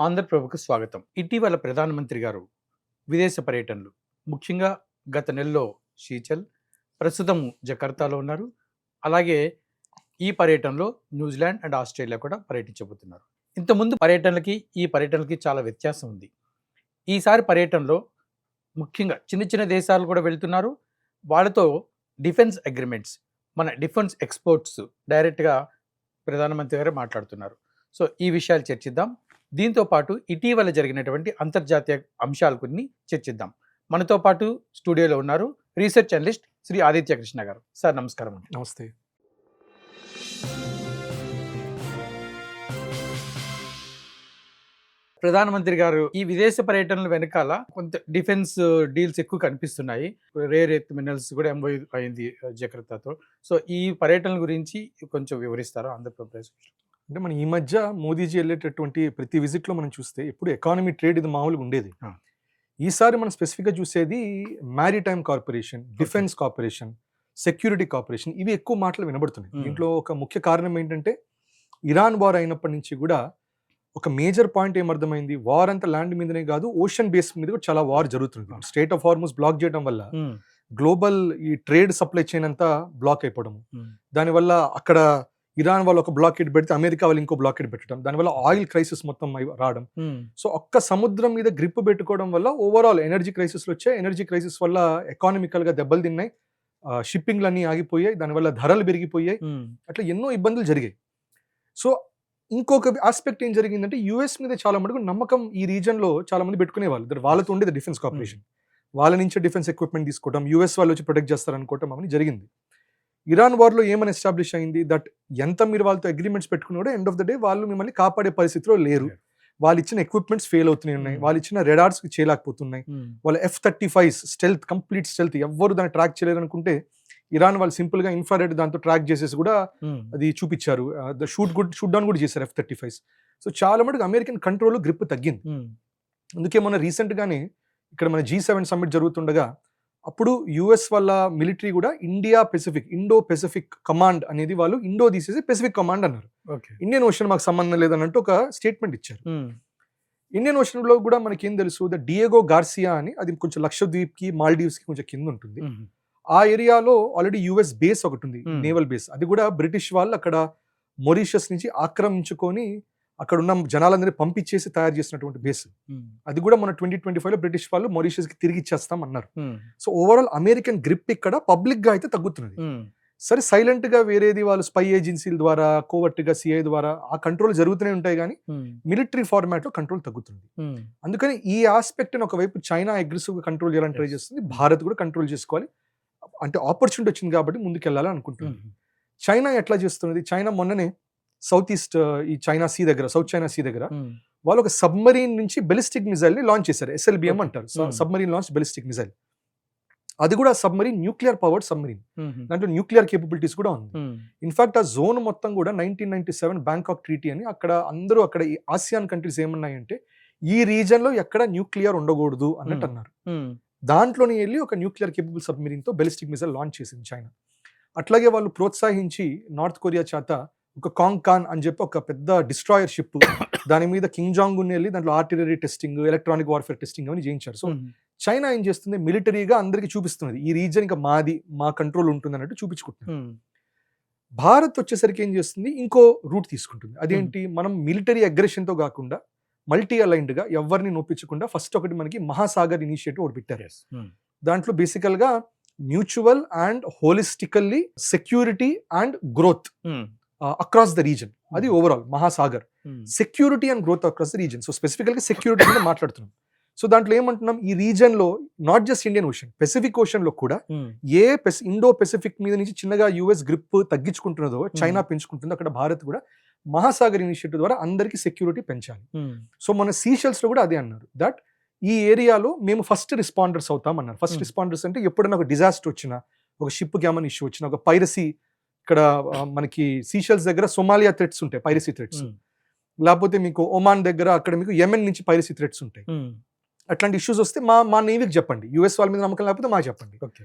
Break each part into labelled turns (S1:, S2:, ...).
S1: ఆంధ్రప్రభకు స్వాగతం. ఇటీవల ప్రధానమంత్రి గారు విదేశ పర్యటనలు, ముఖ్యంగా గత నెలలో షీచెల్, ప్రస్తుతం జకర్తాలో ఉన్నారు. అలాగే ఈ పర్యటనలో న్యూజిలాండ్ అండ్ ఆస్ట్రేలియా కూడా పర్యటించబోతున్నారు. ఇంతకుముందు పర్యటనలకి ఈ పర్యటనలకి చాలా వ్యత్యాసం ఉంది. ఈసారి పర్యటనలో ముఖ్యంగా చిన్న చిన్న దేశాలు కూడా వెళ్తున్నారు. వాళ్ళతో డిఫెన్స్ అగ్రిమెంట్స్, మన డిఫెన్స్ ఎక్స్పోర్ట్స్ డైరెక్ట్గా ప్రధానమంత్రి గారు మాట్లాడుతున్నారు. సో ఈ విషయాలు చర్చిద్దాం. దీంతో పాటు ఇటీవల జరిగినటువంటి అంతర్జాతీయ అంశాలు కొన్ని చర్చిద్దాం. మనతో పాటు స్టూడియోలో ఉన్నారు రీసెర్చ్ అనలిస్ట్ శ్రీ ఆదిత్య కృష్ణ గారు. సార్ నమస్కారం అండి.
S2: నమస్తే.
S1: ప్రధానమంత్రి గారు ఈ విదేశ పర్యటనల వెనకాల కొంత డిఫెన్స్ డీల్స్ ఎక్కువ కనిపిస్తున్నాయి. రేర్ ఎర్త్ మినరల్స్ కూడా ఎంఓయూ అయింది జకర్తాతో. సో ఈ పర్యటనల గురించి కొంచెం వివరిస్తారా ఆంధ్రప్రదేశ్?
S2: అంటే మనం ఈ మధ్య మోదీజీ వెళ్ళేటటువంటి ప్రతి విజిట్లో మనం చూస్తే ఎప్పుడు ఎకానమీ ట్రేడ్ ఇది మామూలుగా ఉండేది. ఈసారి మనం స్పెసిఫిక్గా చూసేది maritime corporation, defence corporation, security corporation, ఇవి ఎక్కువ మాటలు వినబడుతున్నాయి. దీంట్లో ఒక ముఖ్య కారణం ఏంటంటే ఇరాన్ వార్ అయినప్పటి నుంచి కూడా ఒక మేజర్ పాయింట్ ఏమర్థమైంది, వార్ అంతా ల్యాండ్ మీదనే కాదు, ఓషన్ బేస్ మీద కూడా చాలా వార్ జరుగుతుంది. స్టేట్ ఆఫ్ హార్మస్ బ్లాక్ చేయడం వల్ల గ్లోబల్ ఈ ట్రేడ్ సప్లై చైన్ అంతా బ్లాక్ అయిపోవడం, దానివల్ల అక్కడ ఇరాన్ వాళ్ళు ఒక బ్లాకెట్ పెడితే అమెరికా వాళ్ళు ఇంకో బ్లాకెట్ పెట్టడం, దానివల్ల ఆయిల్ క్రైసిస్ మొత్తం రావడం. సో ఒక్క సముద్రం మీద గ్రిప్ పెట్టుకోవడం వల్ల ఓవరాల్ ఎనర్జీ క్రైసిస్లు వచ్చాయి. ఎనర్జీ క్రైసిస్ వల్ల ఎకానమికల్గా దెబ్బలు తిన్నాయి, షిప్పింగ్లు అన్నీ ఆగిపోయాయి, దానివల్ల ధరలు పెరిగిపోయాయి, అట్లా ఎన్నో ఇబ్బందులు జరిగాయి. సో ఇంకొక ఆస్పెక్ట్ ఏం జరిగిందంటే యుఎస్ మీద చాలా మటుకు నమ్మకం ఈ రీజన్లో చాలా మంది పెట్టుకునే వాళ్ళు, వాళ్ళతో ఉండేది డిఫెన్స్ కార్పొరేషన్, వాళ్ళ నుంచి డిఫెన్స్ ఎక్విప్మెంట్ తీసుకోవడం, యుఎస్ వాళ్ళు వచ్చి ప్రొటెక్ట్ చేస్తారనుకోవటం అవన్నీ జరిగింది. ఇరాన్ వార్లో ఏమని ఎస్టాబ్లిష్ అయింది, దట్ ఎంత మీరు వాళ్ళతో అగ్రిమెంట్స్ పెట్టుకుని కూడా ఎండ్ ఆఫ్ ద డే వాళ్ళు మిమ్మల్ని కాపాడే పరిస్థితిలో లేరు. వాళ్ళు ఇచ్చిన ఎక్విప్మెంట్స్ ఫెయిల్ అవుతున్నాయి, వాళ్ళు ఇచ్చిన రెడార్స్ చేయలేకపోతున్నాయి, వాళ్ళ F-35 స్టెల్త్, కంప్లీట్ స్టెల్త్, ఎవ్వరు దాన్ని ట్రాక్ చేయలేరు అనుకుంటే ఇరాన్ వాళ్ళు సింపుల్ గా ఇన్ఫ్రారెడ్ దాంతో ట్రాక్ చేసేసి కూడా అది చూపించారు, షూట్ డౌన్ కూడా చేశారు F-35. సో చాలా మటుకు అమెరికన్ కంట్రోల్ గ్రిప్ తగ్గింది. అందుకే మొన్న రీసెంట్ గానే ఇక్కడ మన G7 సమ్మిట్ జరుగుతుండగా అప్పుడు యుఎస్ వాళ్ళ మిలిటరీ కూడా ఇండో పెసిఫిక్ కమాండ్ అనేది వాళ్ళు ఇండో తీసేసి పెసిఫిక్ కమాండ్ అన్నారు. ఇండియన్ ఓషన్ మాకు సంబంధం లేదన్నట్టు ఒక స్టేట్మెంట్ ఇచ్చారు. ఇండియన్ ఓషన్ లో కూడా మనకి ఏం తెలుసు, ద డియేగో గార్సియా అని, అది కొంచెం లక్షద్వీప్ కి మాల్డీవ్స్ కి కొంచెం కింద ఉంటుంది. ఆ ఏరియాలో ఆల్రెడీ యుఎస్ బేస్ ఒకటి ఉంది, నేవల్ బేస్. అది కూడా బ్రిటిష్ వాళ్ళు అక్కడ మొరీషియస్ నుంచి ఆక్రమించుకొని అక్కడ ఉన్న జనాలందరినీ పంపించేసి తయారు చేసినటువంటి బేస్. అది కూడా మన 2025 లో బ్రిటిష్ వాళ్ళు మొరీషియస్ కి తిరిగి ఇచ్చేస్తాం అన్నారు. సో ఓవరాల్ అమెరికన్ గ్రిప్ ఇక్కడ పబ్లిక్ గా అయితే తగ్గుతున్నది. సరే సైలెంట్ గా వేరేది వాళ్ళు స్పై ఏజెన్సీల ద్వారా, కోవర్ట్ గా సిఐ ద్వారా ఆ కంట్రోల్ జరుగుతూనే ఉంటాయి, కానీ మిలిటరీ ఫార్మాట్ లో కంట్రోల్ తగ్గుతుంది. అందుకని ఈ ఆస్పెక్ట్ ఒకవైపు చైనా అగ్రెసివ్ గా కంట్రోల్ చేయాలని ట్రై చేస్తుంది, భారత్ కూడా కంట్రోల్ చేసుకోవాలి, అంటే ఆపర్చునిటీ వచ్చింది కాబట్టి ముందుకు వెళ్ళాలని అనుకుంటున్నాను. చైనా ఎట్లా చేస్తున్నది, చైనా మొన్ననే సౌత్ ఈస్ట్ ఈ చైనా సీ దగ్గర, సౌత్ చైనా సీ దగ్గర వాళ్ళు ఒక సబ్మరీన్ నుంచి బెలిస్టిక్ మిజైల్ ని లాంచ్ చేశారు. SLBM అంటారు, సబ్మరీన్ లాంచ్ బెలిస్టిక్ మిజైల్. అది కూడా సబ్మరీన్, న్యూక్లియర్ పవర్డ్ సబ్మరీన్, దాంట్లో న్యూక్లియర్ కేపబిలిటీస్ కూడా ఉంది. ఇన్ఫాక్ట్ ఆ జోన్ మొత్తం కూడా 1997 బ్యాంకాక్ ట్రీటీ అని, అక్కడ అందరూ అక్కడ ఈ ఆసియాన్ కంట్రీస్ ఏమన్నాయంటే ఈ రీజన్ లో ఎక్కడ న్యూక్లియర్ ఉండకూడదు అన్నట్టు అన్నారు. దాంట్లోనే వెళ్ళి ఒక న్యూక్లియర్ కేపబుల్ సబ్మరీన్ తో బెలిస్టిక్ మిజైల్ లాంచ్ చేసింది చైనా. అట్లాగే వాళ్ళు ప్రోత్సహించి నార్త్ కొరియా చేత ఒక కాంగ్ కాన్ అని చెప్పి ఒక పెద్ద డిస్ట్రాయర్ షిప్, దాని మీద కింగ్ జాంగ్ ఉన్ వెళ్ళి దాంట్లో artillery testing, electronic warfare testing అని చేయించారు. సో చైనా ఏం చేస్తుంది, మిలిటరీగా అందరికి చూపిస్తున్నది ఈ రీజన్ ఇంకా మాది, మా కంట్రోల్ ఉంటుంది అన్నట్టు చూపించుకుంటుంది. భారత్ వచ్చేసరికి ఏం చేస్తుంది, ఇంకో రూట్ తీసుకుంటుంది. అదేంటి, మనం మిలిటరీ అగ్రెషన్ తో కాకుండా మల్టీ అలైన్డ్ గా ఎవరిని నొప్పించకుండా ఫస్ట్ ఒకటి మనకి మహాసాగర్ ఇనిషియేటివ్ ఒకటి పెట్టారు. దాంట్లో బేసికల్ గా mutual and holistically security and growth across the region, అది overall Mahasagar security and growth across the region. So స్పెసిఫికల్ గా సెక్యూరిటీ మీద మాట్లాడుతున్నాం. సో దాంట్లో ఏమంటున్నాం, ఈ రీజన్ లో not just Indian ocean, Pacific ocean లో కూడా ఇండో పెసిఫిక్ మీద నుంచి చిన్నగా యుఎస్ గ్రిప్ తగ్గించుకుంటున్నదో, చైనా పెంచుకుంటుందో, అక్కడ భారత్ కూడా మహాసాగర్ ఇనిషియేటివ్ ద్వారా అందరికీ సెక్యూరిటీ పెంచాలి. సో మన సీషెల్స్ లో కూడా అదే అన్నారు, దట్ ఈ ఏరియాలో మేము ఫస్ట్ రెస్పాండర్స్ అవుతాం అన్నారు. ఫస్ట్ రెస్పాండర్స్ అంటే ఎప్పుడైనా ఒక డిజాస్టర్ వచ్చినా, ఒక షిప్ కి ఏమైనా ఇష్యూ వచ్చినా, ఒక పైరసీ, ఇక్కడ మనకి సీషెల్స్ దగ్గర సోమాలియా థ్రెట్స్ ఉంటాయి, పైరసీ థ్రెట్స్, లేకపోతే మీకు ఒమాన్ దగ్గర అక్కడ మీకు యెమెన్ నుంచి పైరసీ థ్రెట్స్ ఉంటాయి. అట్లాంటి ఇష్యూస్ వస్తే మా నేవీకి చెప్పండి, యుఎస్ వాళ్ళ మీద నమ్మకం లేకపోతే మా చెప్పండి.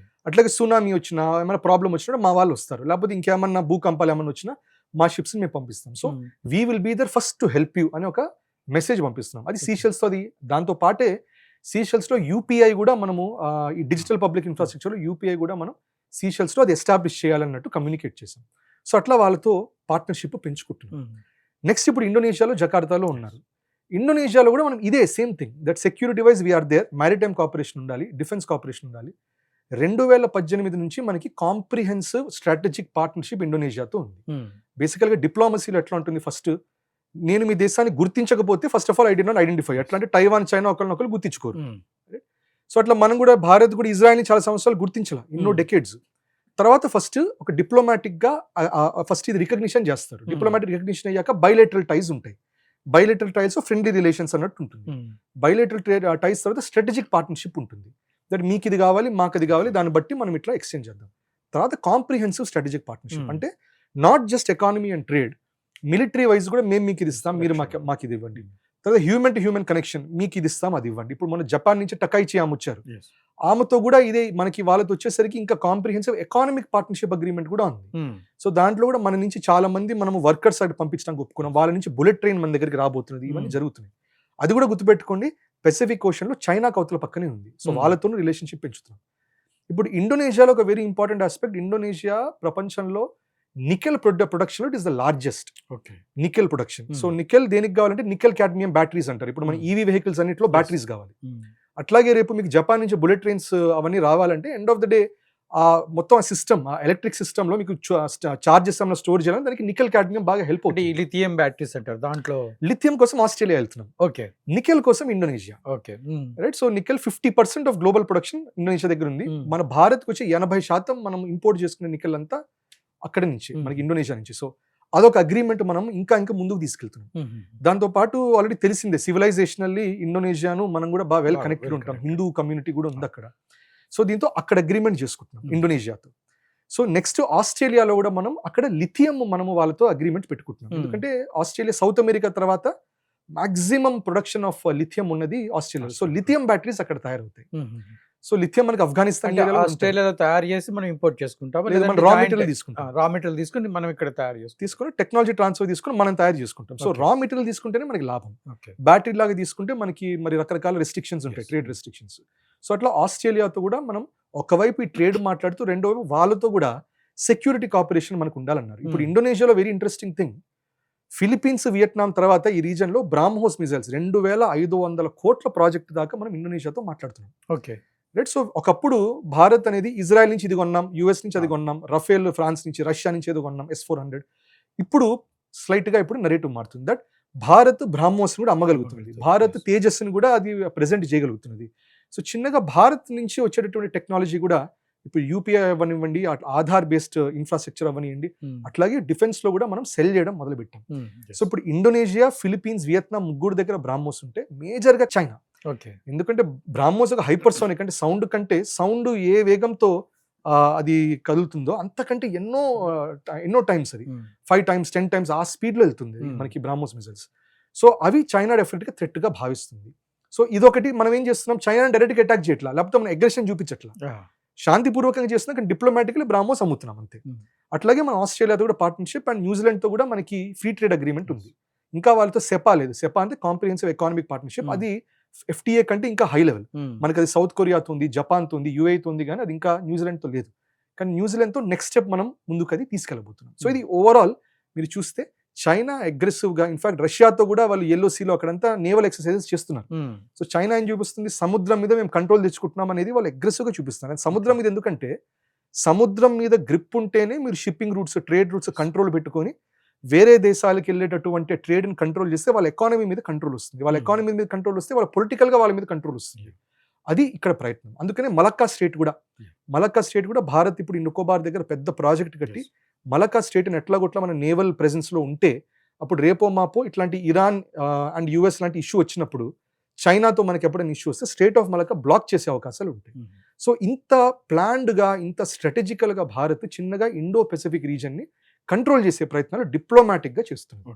S2: అట్లాగే సునామీ వచ్చినా, ఏమైనా ప్రాబ్లం వచ్చినా మా వాళ్ళు వస్తారు, లేకపోతే ఇంకేమన్నా భూకంపాలు ఏమన్నా వచ్చినా మా షిప్స్ మేము పంపిస్తాం. So we will be there first to help you అని ఒక మెసేజ్ పంపిస్తున్నాం. అది సీషెల్స్తో, అది దాంతో పాటే సీషెల్స్లో యూపీఐ కూడా మనము ఈ డిజిటల్ పబ్లిక్ ఇన్ఫ్రాస్ట్రక్చర్లో యూపీఐ కూడా మనం సీషెల్స్లో అది ఎస్టాబ్లిష్ చేయాలన్నట్టు కమ్యూనికేట్ చేసాం. సో అట్లా వాళ్ళతో పార్ట్నర్షిప్ పెంచుకుంటున్నాం. నెక్స్ట్ ఇప్పుడు ఇండోనేషియాలో జకార్తాలో ఉన్నారు. ఇండోనేషియాలో కూడా మనం ఇదే same thing, that security wise we are there, maritime cooperation ఉండాలి, డిఫెన్స్ కోఆపరేషన్ ఉండాలి. 2018 నుంచి మనకి కాంప్రిహెన్సివ్ స్ట్రాటజిక్ పార్ట్నర్షిప్ ఇండోనేషియాతో ఉంది. బేసికల్గా డిప్లొమసీలో ఎట్లా ఉంటుంది, ఫస్ట్ నేను మీ దేశాన్ని గుర్తించకపోతే first of all I did not identify. ఎట్లా అంటే టైవాన్, చైనా ఒకరినొకరు గుర్తించుకోరు. సో అట్లా మనం కూడా భారత్ కూడా ఇజ్రాయెల్ని చాలా సంవత్సరాలు గుర్తించాల, ఎన్నో డెకేడ్స్. తర్వాత ఫస్ట్ ఒక డిప్లొమాటిక్ గా ఫస్ట్ ఇది రికగ్నిషన్ చేస్తారు. డిప్లొమాటిక్ రికగ్నిషన్ అయ్యాక బైలేటరల్ టైస్ ఉంటాయి. బైలేటరల్ టైస్ ఫ్రెండ్లీ రిలేషన్స్ అన్నట్టు ఉంటుంది. బైలేటరల్ టైస్ తర్వాత స్ట్రాటజిక్ పార్ట్నర్షిప్ ఉంటుంది. దట్ మీకు ఇది కావాలి, మాకు ఇది కావాలి, దాన్ని బట్టి మనం ఇట్లా ఎక్స్చేంజ్ చేద్దాం. తర్వాత కాంప్రిహెన్సివ్ స్ట్రాటజిక్ పార్ట్నర్షిప్ అంటే not just economy and trade, military wise కూడా మేము మీకు ఇది ఇస్తాం, మీరు మాకు ఇది ఇవ్వండి. తర్వాత హ్యూమన్ టు హ్యూమన్ కనెక్షన్, మీకు ఇది ఇస్తాం, అది ఇవ్వండి. ఇప్పుడు మన జపాన్ నుంచి టకైచి ఆమె వచ్చారు, ఆమెతో కూడా ఇదే మనకి వాళ్ళతో వచ్చేసరికి ఇంకా కాంప్రిహెన్సివ్ ఎకానమిక్ పార్ట్నర్షిప్ అగ్రిమెంట్ కూడా ఉంది. సో దాంట్లో కూడా మన నుంచి చాలా మంది మనం వర్కర్స్ అటు పంపించడానికి ఒప్పుకున్నాం. వాళ్ళ నుంచి బుల్లెట్ ట్రైన్ మన దగ్గరికి రాబోతున్నది, ఇవన్నీ జరుగుతున్నాయి. అది కూడా గుర్తుపెట్టుకోండి, పెసిఫిక్ ఓషన్ లో చైనా కౌతల పక్కనే ఉంది. సో వాళ్ళతోనూ రిలేషన్షిప్ పెంచుతున్నాం. ఇప్పుడు ఇండోనేషియాలో ఒక వెరీ ఇంపార్టెంట్ ఆస్పెక్ట్, ఇండోనేషియా ప్రపంచంలో nickel production it is the largest nickel production. So nickel దేనికి కావాలంటే నికెల్ క్యాడ్మియం బ్యాటరీస్ అంటారు. ఇప్పుడు మన ఈవీ వెహికల్స్ అన్నింటిలో బ్యాటరీస్ కావాలి. అట్లాగే రేపు మీకు జపాన్ నుంచి బుల్లెట్ ట్రైన్స్ అవన్నీ రావాలంటే ఎండ్ ఆఫ్ ద డే ఆ మొత్తం ఆ సిస్టమ్, ఆ ఎలక్ట్రిక్ సిస్టమ్ లో మీకు చార్జెస్ స్టోర్ చేయాలని దానికి నికెల్ క్యాడ్మియం బాగా హెల్ప్ అవుతుంది.
S1: లిథియం బ్యాటరీస్ అంటారు, దాంట్లో
S2: లిథియం కోసం ఆస్ట్రేలియా వెళ్తున్నాం.
S1: ఓకే,
S2: నికెల్ కోసం Indonesia.
S1: Okay,
S2: right. So nickel 50% of global production Indonesia దగ్గర ఉంది. మన భారత్కి వచ్చి 80% మనం ఇంపోర్ట్ చేసుకునే నికెల్ అంతా అక్కడి నుంచి, మనకి ఇండోనేషియా నుంచి. సో అదొక అగ్రిమెంట్ మనం ఇంకా ముందుకు తీసుకెళ్తున్నాం. దాంతో పాటు ఆల్రెడీ తెలిసిందే, సివిలైజేషనల్లీ ఇండోనేషియాను మనం కూడా బాగా వెల్ కనెక్టెడ్ ఉంటాం. హిందూ కమ్యూనిటీ కూడా ఉంది అక్కడ. సో దీంతో అక్కడ అగ్రిమెంట్ చేసుకుంటున్నాం ఇండోనేషియాతో. సో నెక్స్ట్ ఆస్ట్రేలియాలో కూడా మనం అక్కడ లిథియం మనము వాళ్ళతో అగ్రిమెంట్ పెట్టుకుంటున్నాం. ఎందుకంటే ఆస్ట్రేలియా సౌత్ అమెరికా తర్వాత మాక్సిమం ప్రొడక్షన్ ఆఫ్ లిథియం ఉన్నది ఆస్ట్రేలియా. సో లిథియం బ్యాటరీస్ అక్కడ తయారవుతాయి. సో లిథియం మనకి ఆఫ్ఘనిస్తాన్,
S1: ఆస్ట్రేలియాలో తయారు చేసి మనం ఇంపోర్ట్ చేసుకుంటాం,
S2: రా మెటీరియల్ తీసుకుంటాం.
S1: రా మెటీరియల్ తీసుకుని మనం ఇక్కడ తయారు
S2: తీసుకుని టెక్నాలజీ ట్రాన్స్ఫర్ తీసుకుని మనం తయారు చేసుకుంటాం. సో రా మెటీరియల్ తీసుకుంటేనే మనకి లాభం. బ్యాటరీ లాగా తీసుకుంటే మనకి మరి రకరకాల రెస్ట్రిక్షన్స్ ఉంటాయి, ట్రేడ్ రెస్ట్రిక్షన్స్. సో అట్లా ఆస్ట్రేలియాతో కూడా మనం ఒకవైపు ఈ ట్రేడ్ మాట్లాడుతూ రెండో వైపు వాళ్ళతో కూడా సెక్యూరిటీ కోఆపరేషన్ మనకు ఉండాలన్నారు. ఇప్పుడు ఇండోనేషియాలో very interesting thing, Philippines, Vietnam తర్వాత ఈ రీజన్ లో బ్రాహ్మోస్ మిజైల్స్ 2500 కోట్ల ప్రాజెక్ట్ దాకా మనం ఇండోనేషియాతో మాట్లాడుతున్నాం.
S1: Okay,
S2: right. సో ఒకప్పుడు భారత్ అనేది ఇజ్రాయెల్ నుంచి ఇది కొన్నాం, యుఎస్ నుంచి అది కొన్నాం, రఫేల్ ఫ్రాన్స్ నుంచి, రష్యా నుంచి ఏదో కొన్నాం, S-400. ఇప్పుడు స్లైట్ గా ఇప్పుడు నరేటివ్ మారుతుంది దట్ భారత్ బ్రాహ్మోస్ కూడా అమ్మగలుగుతుంది, భారత్ తేజస్ని కూడా అది ప్రెజెంట్ చేయగలుగుతున్నది. సో చిన్నగా భారత్ నుంచి వచ్చేటటువంటి టెక్నాలజీ కూడా ఇప్పుడు యూపీఐ అవ్వనివ్వండి, ఆధార్ బేస్డ్ ఇన్ఫ్రాస్ట్రక్చర్ అవ్వనివ్వండి, అట్లాగే డిఫెన్స్ లో కూడా మనం సెల్ చేయడం మొదలు పెట్టాం. సో ఇప్పుడు ఇండోనేషియా, ఫిలిప్పీన్స్, వియత్నాం ముగ్గురు దగ్గర బ్రాహ్మోస్ ఉంటే మేజర్ గా చైనా. ఎందుకంటే బ్రాహ్మోస్ ఒక హైపర్సోనిక్, అంటే సౌండ్ కంటే సౌండ్ ఏ వేగంతో అది కదులుతుందో అంతకంటే ఎన్నో టైమ్స్, అది 5 times 10 times ఆ స్పీడ్ లో వెళ్తుంది మనకి బ్రాహ్మోస్ మిజైల్స్. సో అవి చైనా డెఫినెట్ గా థ్రెట్ గా భావిస్తుంది. సో ఇదొకటి మనం ఏం చేస్తున్నాం, చైనా డైరెక్ట్ గా అటాక్ చేయట్లా, లేకపోతే మనం అగ్రెషన్ చూపించట్లా, శాంతిపూర్వకంగా చేస్తున్నాం, కానీ డిప్లొమాటికలీ బ్రాహ్మోస్ అమ్ముతున్నాం అంతే. అట్లాగే మన ఆస్ట్రేలియాతో కూడా పార్ట్నర్షిప్ అండ్ న్యూజిలాండ్ తో కూడా మనకి ఫ్రీ ట్రేడ్ అగ్రిమెంట్ ఉంది. ఇంకా వాళ్ళతో సెపా లేదు. సెపా అంటే కాంప్రిహెన్సివ్ ఎకానమిక్ పార్ట్నర్షిప్, అది FTA కంటే ఇంకా హై లెవెల్. మనకి అది సౌత్ కొరియాతో ఉంది, జపాన్తో ఉంది, UAE ఉంది, కానీ అది ఇంకా న్యూజిలాండ్తో లేదు. కానీ న్యూజిలాండ్తో నెక్స్ట్ స్టెప్ మనం ముందుకు అది తీసుకెళ్ళబోతున్నాం. సో ఇది ఓవరాల్ మీరు చూస్తే చైనా అగ్రెసివ్ గా, ఇన్ఫాక్ట్ రష్యాతో కూడా వాళ్ళు LOCలో అక్కడంతా నేవల్ ఎక్సర్సైజెస్ చేస్తున్నారు. సో చైనా ఏం చూపిస్తుంది, సముద్రం మీద మేము కంట్రోల్ తెచ్చుకుంటున్నాం అనేది వాళ్ళు అగ్రెసివ్ గా చూపిస్తున్నారు. సముద్రం మీద ఎందుకంటే సముద్రం మీద గ్రిప్ ఉంటేనే మీరు shipping roots, trade routes control పెట్టుకొని వేరే దేశాలకు వెళ్ళేటటువంటి ట్రేడ్ని కంట్రోల్ చేస్తే వాళ్ళ ఎకానమీ మీద కంట్రోల్ వస్తుంది. వాళ్ళ ఎకానమీ మీద కంట్రోల్ వస్తే వాళ్ళ పొలిటికల్ గా వాళ్ళ మీద కంట్రోల్ వస్తుంది. అది ఇక్కడ ప్రయత్నం. అందుకనే మలక్కా స్టేట్ కూడా భారత్ ఇప్పుడు ఈ నికోబార్ దగ్గర పెద్ద ప్రాజెక్ట్ కట్టి మలక్కా స్టేట్ని ఎట్లాగొట్లా మన నేవల్ ప్రెజెన్స్ లో ఉంటే అప్పుడు రేపో మాపో ఇట్లాంటి ఇరాన్ అండ్ US లాంటి ఇష్యూ వచ్చినప్పుడు చైనాతో మనకి ఎప్పుడైనా ఇష్యూ వస్తే స్టేట్ ఆఫ్ మలక్కా బ్లాక్ చేసే అవకాశాలు ఉంటాయి. సో ఇంత ప్లాన్డ్ గా, ఇంత స్ట్రాటజికల్ గా భారత్ చిన్నగా ఇండో పెసిఫిక్ రీజన్ ని కంట్రోల్ చేసే ప్రయత్నాలు డిప్లొమాటిక్ గా చేస్తుంది.